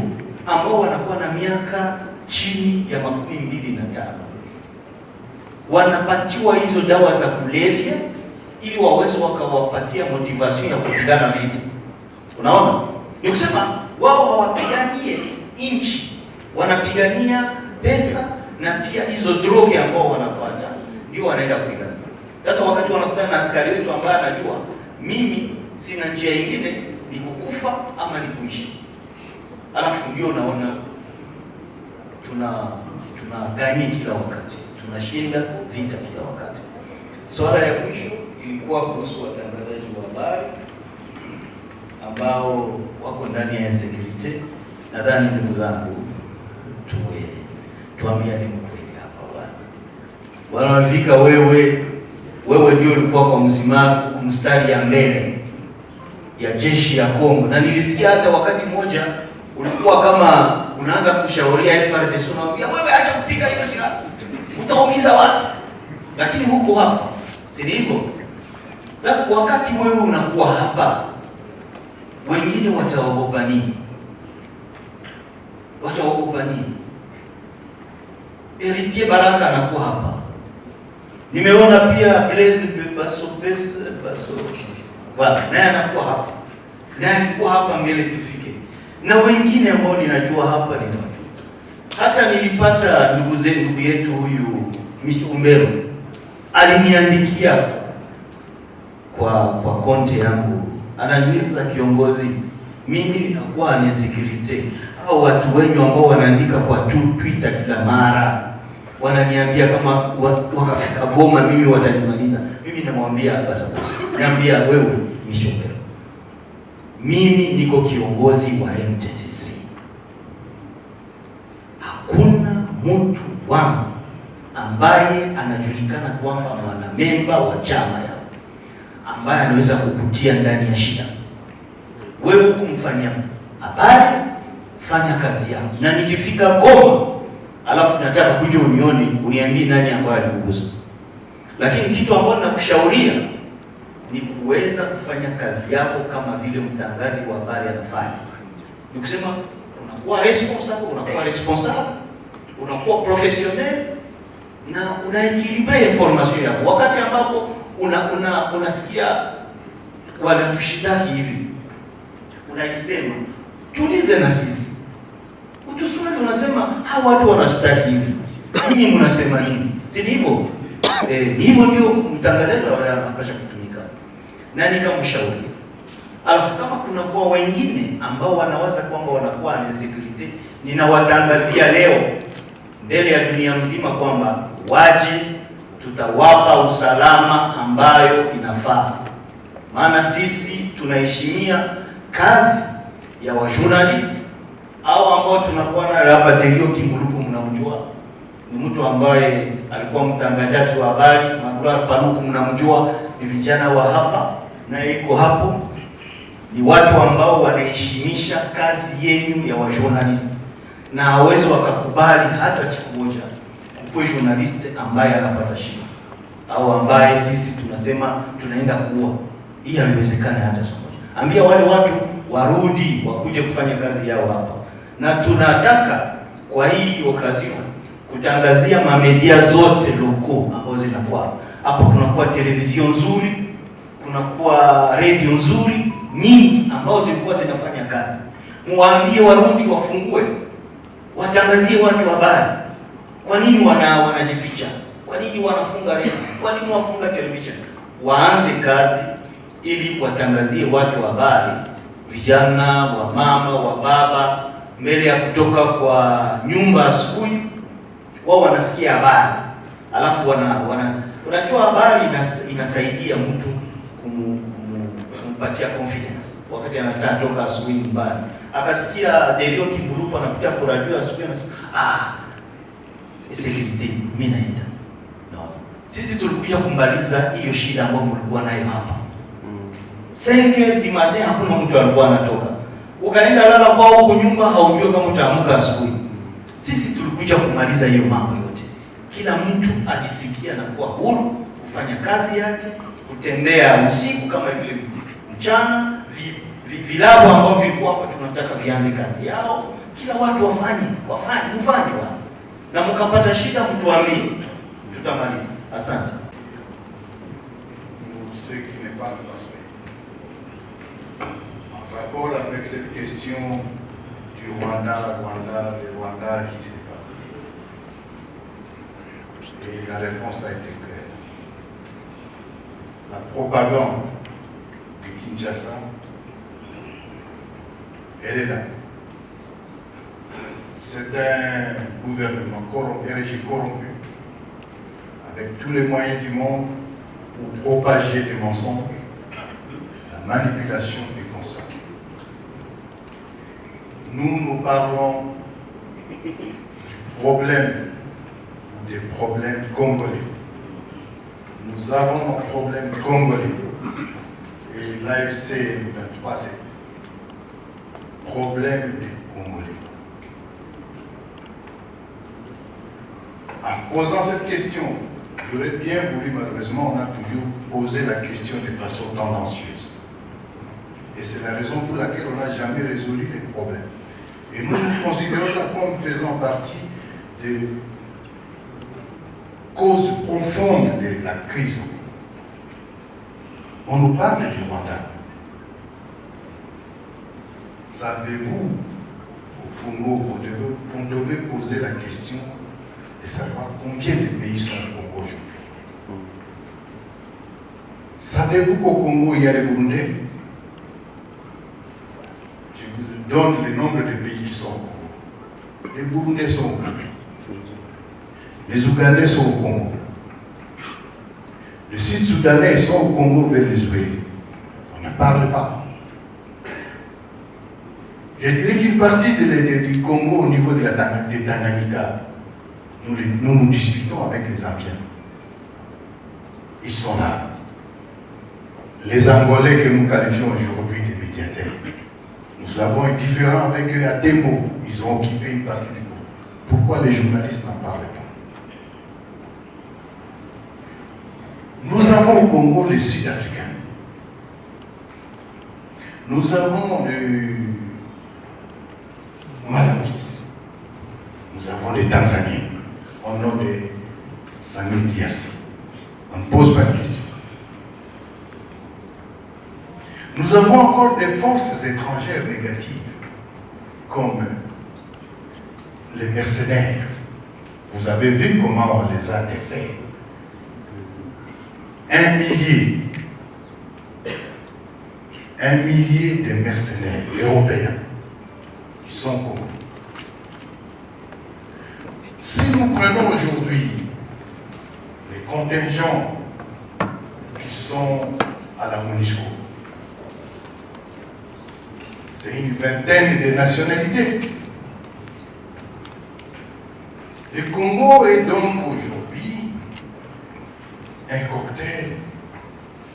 ambao wanakuwa na miaka chini ya 25 wanapatiwa hizo dawa za kulevya ili waweze wakawapatia motivation ya kupigana vita. Unaona? Ni kusema wao hawapiganie inchi, wanapigania pesa na pia hizo drogi ambao wanapata ndio wanaenda kupigana. Sasa wakati wanakutana na askari wetu ambaye anajua mimi sina njia nyingine, ni kukufa ama ni kuishi, alafu ndio naona tunaganya kila wakati, tunashinda vita kila wakati. Swala ya mwisho ilikuwa kuhusu watangazaji wa habari ambao wako ndani ya security. Nadhani ndugu zangu, tuambiane ukweli hapa bwana. Wanafika wewe ndio ulikuwa kwa mstari ya mbele ya jeshi ya Kongo, na nilisikia hata wakati mmoja ulikuwa kama unaanza kushauria FARDC, unaambia wewe acha kupiga hiyo silaha, utaumiza watu, lakini huko hapa si hivyo. Sasa wakati wewe unakuwa hapa, wengine wataogopa nini? Wataogopa nini? Heritier Baraka anakuwa hapa, nimeona pia Blaise Baso naye anakuwa hapa, naye alikuwa hapa mbele tufike, na wengine ambao ninajua hapa ninajua. Hata nilipata ndugu yetu huyu Umbero aliniandikia kwa konti yangu, ananiuliza kiongozi, mimi ninakuwa na security au watu wenyu ambao wanaandika kwa Twitter kila mara wananiambia kama wakafika Goma mimi watanimaliza. Mimi namwambia basi, niambia wewe Mishomero, mimi niko kiongozi wa M23, hakuna mtu wangu ambaye anajulikana kwamba mwanamemba wa chama yao ambaye anaweza kukutia ndani ya shida. Wewe kumfanyia habari, fanya kazi yako, na nikifika Goma alafu nataka kuja uniambie nani ambaye alikugusa. Lakini kitu ambacho nakushauria ni kuweza kufanya kazi yako kama vile mtangazi wa habari anafanya. Ni kusema unakuwa responsible, unakuwa professional, na unaequilibre information yako. Wakati ambapo unasikia wanatushitaki hivi, unaisema tuulize na sisi, utuswali, unasema hawa watu wanashitaki hivi, ninyi mnasema nini? Si ni hivyo? Hivyo ndio mtangazaji anapaswa kutumika, na nikamshauri. Alafu kama kuna kwa wengine ambao wanawaza kwamba wanakuwa na security, ninawatangazia leo mbele ya dunia mzima kwamba waje, tutawapa usalama ambayo inafaa. Maana sisi tunaheshimia kazi ya wajournalist au ambao tunakuwa nayo hapa. Delio Kimbuluku mnamjua, ni mtu ambaye alikuwa mtangazaji wa habari. Magula Paluku mnamjua, ni vijana wa hapa na iko hapo. Ni watu ambao wanaheshimisha kazi yenu ya wajournalist, na hawezi wakakubali hata siku moja kwa journalist ambaye anapata shida au ambaye sisi tunasema tunaenda kuua. Hii haiwezekani hata siku moja. Ambia wale watu warudi wakuje kufanya kazi yao hapa, na tunataka kwa hii occasion kutangazia mamedia zote loko ambazo zinakuwa hapo. Kunakuwa television nzuri, kunakuwa radio nzuri nyingi ambazo zilikuwa zinafanya kazi. Muambie warudi, wafungue, watangazie watu habari. Kwa nini wanajificha? Kwa nini wanafunga radio? Kwa nini wafunga television? Waanze kazi ili watangazie watu habari, vijana, wa mama, wa baba, mbele ya kutoka kwa nyumba asubuhi, wao wanasikia habari. Alafu unajua habari inasaidia mtu kumpatia confidence. Wakati anataka toka asubuhi nyumbani, akasikia Delio Kimbuluku anapita kwa radio asubuhi, anasema security, mimi naenda. No. Sisi tulikuja kumbaliza hiyo shida ambayo mlikuwa nayo hapa. Senke timate hakuna mtu alikuwa anatoka. Ukaenda lala kwa huko nyumba, haujui kama utaamka asubuhi. Sisi tulikuja kumaliza hiyo mambo yote. Kila mtu ajisikia na kuwa huru kufanya kazi yake, kutembea usiku kama vile mchana. Vilabu ambavyo vilikuwa hapa tunataka vianze kazi yao. Kila watu wafanye wao. Na mkapata shida mtuambie, tutamaliza. Asante. Ce qui n'est pas de la suite. En rapport avec cette question du Rwanda qui s'est passé. Et la réponse a été claire. La propagande de Kinshasa, elle est là. C'est un gouvernement corrompu, un régime corrompu, avec tous les moyens du monde pour propager des mensonges, la manipulation des consommateurs. Nous parlons du problème ou des problèmes congolais. Nous avons un problème congolais. Et l'AFC 23, c'est problème des Congolais. En posant cette question, j'aurais bien voulu, malheureusement, on a toujours posé la question de façon tendancieuse. Et c'est la raison pour laquelle on n'a jamais résolu les problèmes. Et nous considérons ça comme faisant partie des causes profondes de la crise. On nous parle du Rwanda. Savez-vous, au Congo, on devait poser la question de savoir combien de pays sont au Congo aujourd'hui. Savez-vous qu'au Congo, il y a les Burundais? Je vous donne le nombre de pays qui sont au Congo. Les Burundais sont au Congo. Les Ougandais sont au Congo. Les Sud-Soudanais sont au Congo Venezuela. On ne parle pas. Je dirais qu'une partie du Congo au niveau de Tanganyika, nous discutons avec les Zambiens. Ils sont là. Les Angolais que nous qualifions aujourd'hui des médiateurs. Nous avons un différend avec eux à Tembo. Ils ont occupé une partie du Congo. Pourquoi les journalistes n'en parlent pas? Nous avons au Congo les Sud-Africains. Nous avons le Malawite. Nous avons les Tanzaniens. Au nom de ça nous dit assez. On ne pose pas de questions. Nous avons encore des forces étrangères négatives, comme les mercenaires. Vous avez vu comment on les a défaits. 1 millier de mercenaires européens qui sont Congo. Si nous prenons aujourd'hui les contingents qui sont à la MONUSCO, c'est une vingtaine de nationalités. Le Congo est donc aujourd'hui un cocktail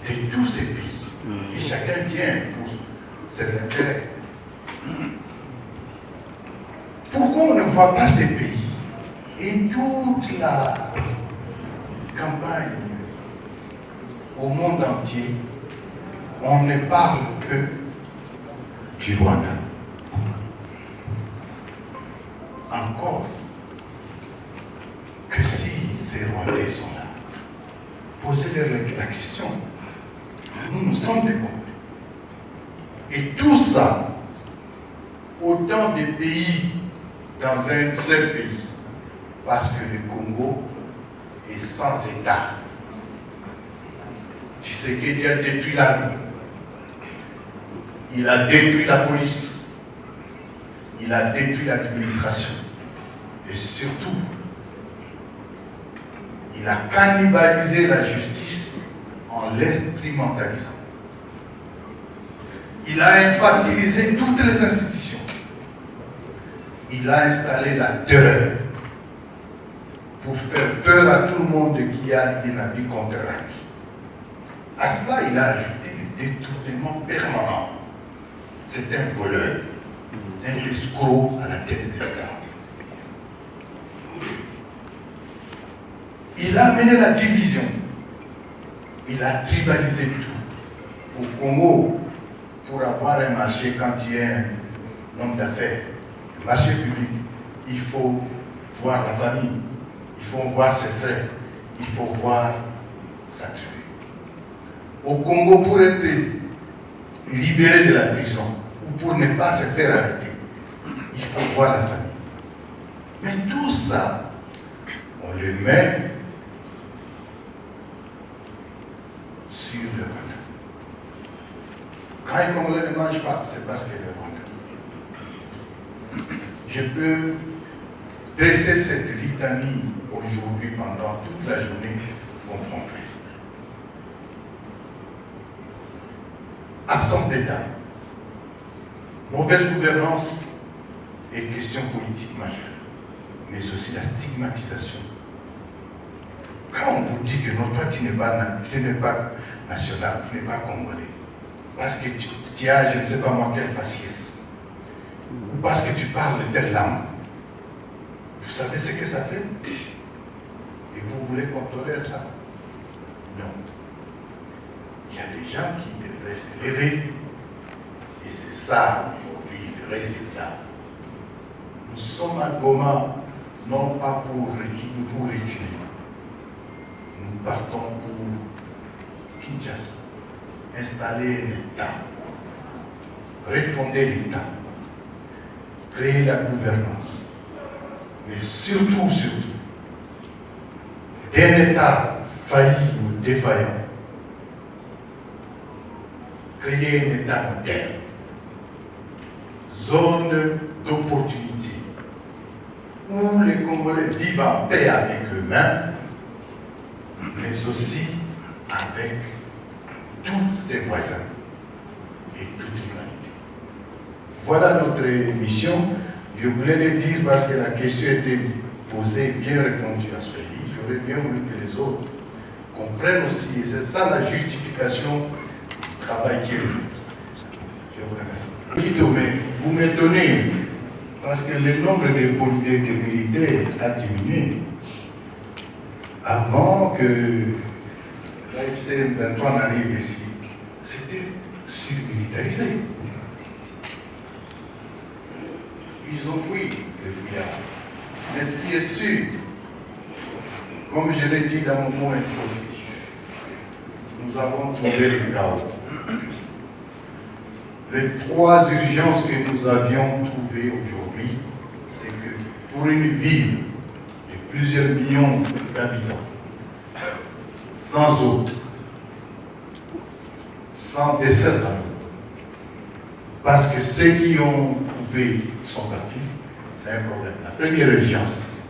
de tous ces pays. Et chacun vient pour ses intérêts. Pourquoi on ne voit pas ces pays? Et toute la campagne au monde entier, on ne parle que du Rwanda. Encore que si ces Rwandais sont là, posez-leur la question. Nous sommes des Congolais. Et tout ça, autant de pays dans un seul pays, parce que le Congo est sans État. Tshisekedi a détruit l'armée. Il a détruit la police. Il a détruit l'administration. Et surtout, il a cannibalisé la justice en l'instrumentalisant. Il a infantilisé toutes les institutions. Il a installé la terreur pour faire peur à tout le monde qui a une avis contraire. À cela, il a ajouté le détournement permanent. C'est un voleur, un escroc à la tête de l'État. Il a amené la division. Il a tribalisé tout. Au Congo, pour avoir un marché, quand il y a un homme d'affaires, un marché public, il faut voir la famille, il faut voir ses frères, il faut voir sa tribu. Au Congo, pour être libéré de la prison ou pour ne pas se faire arrêter, il faut voir la famille. Mais tout ça, on le met sur le Rwanda. Quand les Congolais ne mangent pas, c'est parce que le Rwanda. Je peux dresser cette litanie aujourd'hui pendant toute la journée, vous comprendrez. Absence d'État, mauvaise gouvernance et question politique majeure, mais aussi la stigmatisation. Quand on vous dit que non, toi tu n'es pas national, tu n'es pas congolais, parce que tu as, je ne sais pas moi, quelle faciès, ou parce que tu parles telle langue, vous savez ce que ça fait? Et vous voulez qu'on tolère ça? Non. Il y a des gens qui devraient se lever, et c'est ça aujourd'hui le résultat. Nous sommes à Goma, non pas pour reculer. Nous partons pour Kinshasa, installer un État, refonder l'État, créer la gouvernance, mais surtout, d'un État failli ou défaillant, créer un État moderne, zone d'opportunité, où les Congolais vivent en paix avec eux-mêmes, mais aussi avec tous ses voisins et toute l'humanité. Voilà notre mission. Je voulais le dire parce que la question était posée, bien répondue à Swahili. J'aurais bien voulu que les autres comprennent aussi, et c'est ça la justification du travail qui est le nôtre. Je vous remercie. Vous m'étonnez, parce que le nombre de militaires a diminué. Avant que l'AFC 23 n'arrive ici, c'était surmilitarisé. Ils ont fui les fouillards. Mais ce qui est sûr, comme je l'ai dit dans mon mot introductif, nous avons trouvé le chaos. Les 3 urgences que nous avions trouvées aujourd'hui, c'est que pour une ville de plusieurs millions d'habitants, sans eau, sans dessert d'eau, parce que ceux qui ont coupé sont partis, c'est un problème. La première urgence, c'est ça.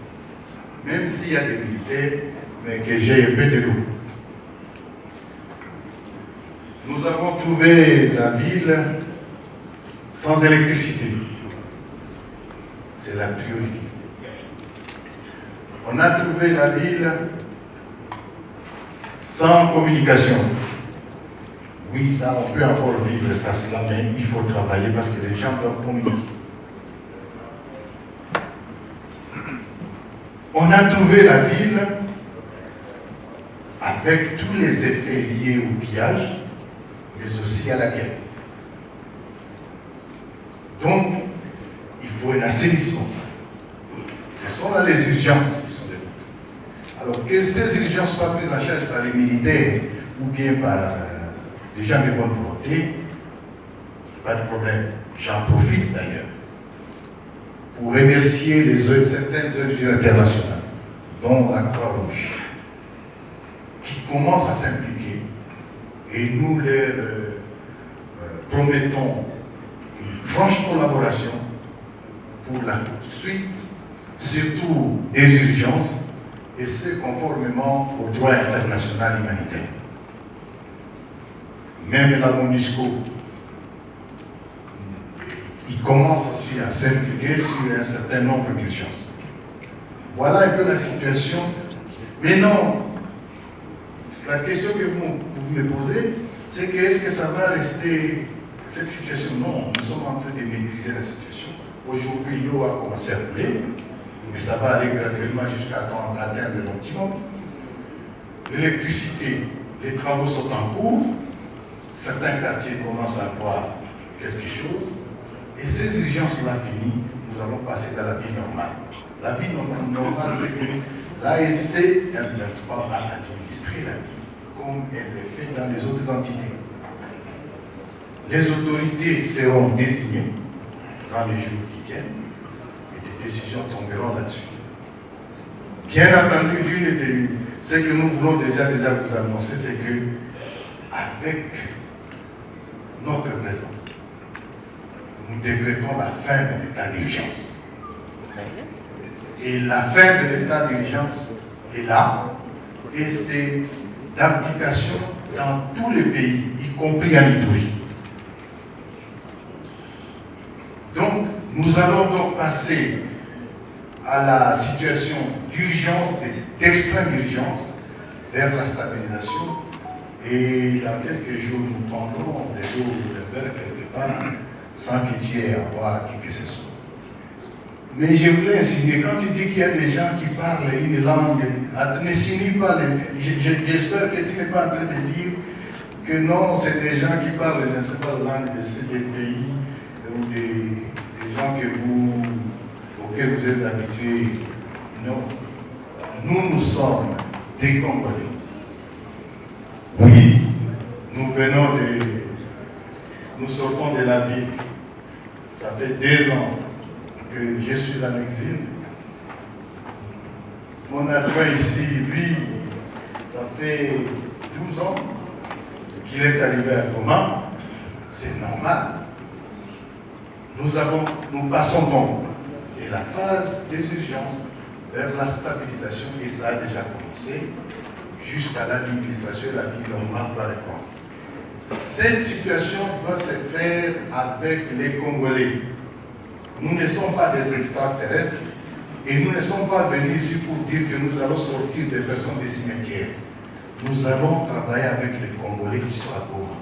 Même s'il y a des militaires, mais que j'ai un peu de l'eau. Nous avons trouvé la ville sans électricité. C'est la priorité. On a trouvé la ville sans communication. Oui, ça, on peut encore vivre ça, cela, mais il faut travailler parce que les gens doivent communiquer. On a trouvé la ville avec tous les effets liés au pillage, mais aussi à la guerre. Donc, il faut un assainissement. Ce sont là les urgences qui sont les nôtres. Alors que ces urgences soient prises en charge par les militaires ou bien par des gens de bonne volonté, pas de problème. J'en profite d'ailleurs pour remercier certaines ONG internationales, dont la Croix-Rouge, qui commencent à s'impliquer et nous leur promettons une franche collaboration pour la suite, surtout des urgences, et ce conformément au droit international humanitaire. Même la MONUSCO, il commence aussi à s'impliquer sur un certain nombre d'urgences. Voilà un peu la situation. Mais non, la question que vous me posez, c'est que est-ce que ça va rester cette situation? Non, nous sommes en train de maîtriser la situation. Aujourd'hui, l'eau a commencé à couler, mais ça va aller graduellement jusqu'à atteindre l'optimum. L'électricité, les travaux sont en cours. Certains quartiers commencent à voir quelque chose. Et ces urgences-là finies, nous allons passer dans la vie normale. La vie normale, c'est que l'AFC M23 va administrer la vie, comme elle le fait dans les autres entités. Les autorités seront désignées dans les jours qui viennent et des décisions tomberont là-dessus. Bien entendu, ce que nous voulons déjà vous annoncer, c'est que avec notre présence, nous décrétons la fin de l'état d'urgence. Et la fin de l'état d'urgence est là, et c'est d'application dans tous les pays, y compris en Ituri. Donc, nous allons donc passer à la situation d'urgence, d'extrême urgence, vers la stabilisation. Et dans quelques jours, nous prendrons des eaux de verre quelque part, sans qu'il y ait à voir qui que ce soit. Mais je voulais insinuer, quand tu dis qu'il y a des gens qui parlent une langue, ne sinue pas, j'espère que tu n'es pas en train de dire que non, c'est des gens qui parlent, je ne sais pas, la langue de ces pays, ou des gens auxquels vous êtes habitués. Non. Nous sommes des Congolais. Oui, nous sortons de la ville. Ça fait 2 ans que je suis en exil. Mon adjoint ici, lui, ça fait 12 ans qu'il est arrivé à Goma. C'est normal. Nous passons donc de la phase des urgences vers la stabilisation, et ça a déjà commencé, jusqu'à l'administration et la vie normale doit répondre. Cette situation doit se faire avec les Congolais. Nous ne sommes pas des extraterrestres et nous ne sommes pas venus ici pour dire que nous allons sortir des personnes des cimetières. Nous allons travailler avec les Congolais qui sont à Goma.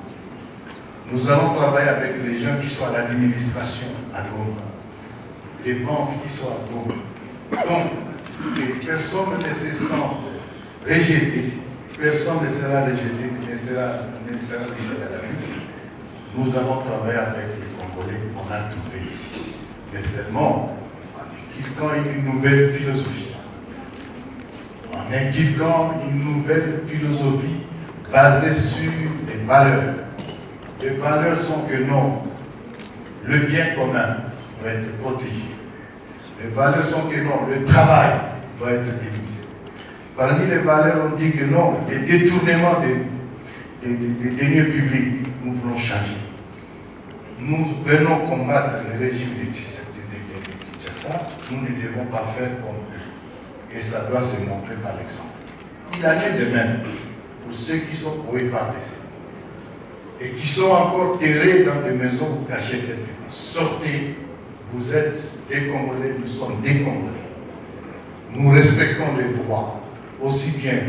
Nous allons travailler avec les gens qui sont à l'administration à Goma, les banques qui sont à Goma. Donc, que personne ne se sente rejeté, personne ne sera rejeté, ne sera laissé à la rue. Nous allons travailler avec les Congolais qu'on a trouvés ici. Mais seulement en inculquant une nouvelle philosophie, en en inculquant une nouvelle philosophie basée sur les valeurs. Les valeurs sont que non, le bien commun doit être protégé. Les valeurs sont que non, le travail doit être démis. Parmi les valeurs, on dit que non, les détournements des deniers publics, nous voulons changer. Nous venons combattre le régime de Kinshasa, nous ne devons pas faire comme eux. Et ça doit se montrer par l'exemple. Il en est de même pour ceux qui sont au FARDC et qui sont encore terrés dans des maisons ou cachés quelque part. Sortez, vous êtes des Congolais, nous sommes des Congolais. Nous respectons les droits, aussi bien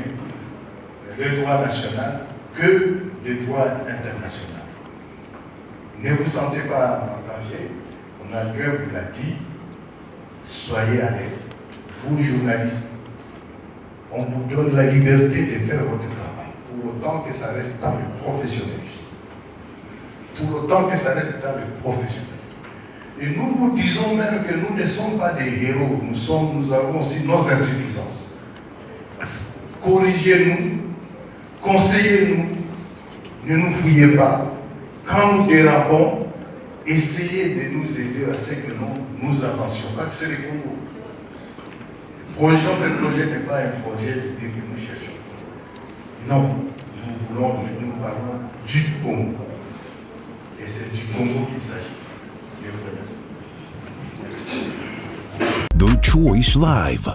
le droit national que les droits internationaux. Ne vous sentez pas en danger, on a bien vous l'a dit, soyez à l'aise. Vous, journalistes, on vous donne la liberté de faire votre travail, pour autant que ça reste dans le professionnalisme. Pour autant que ça reste dans le professionnalisme. Et nous vous disons même que nous ne sommes pas des héros, nous avons aussi nos insuffisances. Corrigez-nous, conseillez-nous, ne nous fouillez pas. Quand nous dérapons, essayez de nous aider à ce que nous avancions. Pas que c'est le Congo. Notre projet n'est pas un projet de dire que nous cherchons. Non, nous parlons du Congo. Et c'est du Congo qu'il s'agit. Je vous remercie. The Choice Live.